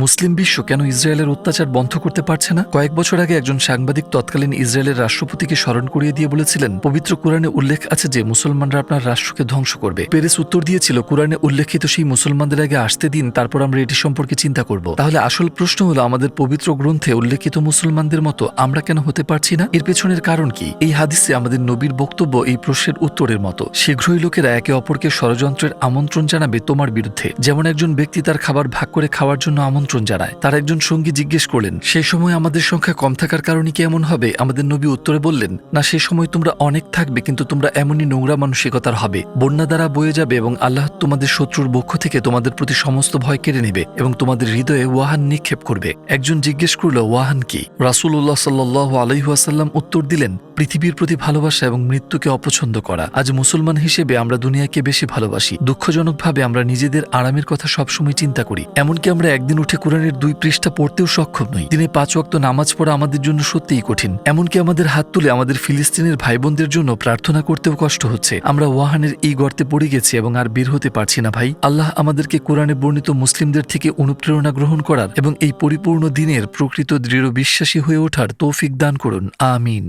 মুসলিম বিশ্ব কেন ইসরায়েলের অত্যাচার বন্ধ করতে পারছে না? কয়েক বছর আগে একজন সাংবাদিক তৎকালীন ইসরায়েলের রাষ্ট্রপতিকে স্মরণ করিয়ে দিয়ে বলেছিলেন, পবিত্র কুরআনে উল্লেখ আছে যে মুসলমানরা আপনার রাষ্ট্রকে ধ্বংস করবে। পেরেস উত্তর দিয়েছিল, কুরআনে উল্লেখিত সেই মুসলমানদের আগে আসতে দিন, তারপর আমরা এটি সম্পর্কে চিন্তা করব। তাহলে আসল প্রশ্ন হলো, আমাদের পবিত্র গ্রন্থে উল্লেখিত মুসলমানদের মতো আমরা কেন হতে পারছি না? এর পেছনের কারণ কি? এই হাদিসে আমাদের নবীর বক্তব্য এই প্রশ্নের উত্তরের মতো। শীঘ্রই লোকেরা একে অপরকে ষড়যন্ত্রের আমন্ত্রণ জানাবে তোমার বিরুদ্ধে। যেমন একজন ব্যক্তি তার খাবার ভাগ করে খাওয়ার জন্য আমন্ত্রণ জানায়। তার একজন সঙ্গী জিজ্ঞেস করলেন, সেই সময় আমাদের সংখ্যা কম থাকার কারণে কি এমন হবে? আমাদের নবী উত্তরে বললেন, না, সে সময় তোমরা অনেক থাকবে, কিন্তু তোমরা এমনই নোংরা মানসিকতার হবে, বন্যা দ্বারা বয়ে যাবে এবং আল্লাহ তোমাদের শত্রুর পক্ষ থেকে তোমাদের প্রতি সমস্ত ভয় কেড়ে নেবে এবং তোমাদের হৃদয়ে ওয়াহান নিক্ষেপ করবে। একজন জিজ্ঞেস করল, ওয়াহান কি? রাসূলুল্লাহ সাল্লাল্লাহু আলাইহি ওয়াসাল্লাম উত্তর দিলেন, পৃথিবীর প্রতি ভালোবাসা এবং মৃত্যুকে অপছন্দ করা। আজ মুসলমান হিসেবে আমরা দুনিয়াকে বেশি ভালোবাসি। দুঃখজনকভাবে আমরা নিজেদের আরামের কথা সবসময় চিন্তা করি। এমনকি আমরা একদিন উঠে কোরআনের 2 পৃষ্ঠা পড়তেও সক্ষম নই। দিনে 5 ওয়াক্ত নামাজ পড়া আমাদের জন্য সত্যিই কঠিন। এমনকি আমাদের হাত তুলে আমাদের ফিলিস্তিনের ভাই বোনদের জন্য প্রার্থনা করতেও কষ্ট হচ্ছে। আমরা ওয়াহানের এই গর্তে পড়ে গেছি এবং আর বের হতে পারছি না। ভাই, আল্লাহ আমাদেরকে কোরআনে বর্ণিত মুসলিমদের থেকে অনুপ্রেরণা গ্রহণ করার এবং এই পরিপূর্ণ দিনের প্রকৃত দৃঢ় বিশ্বাসী হয়ে ওঠার তৌফিক দান করুন। আমিন।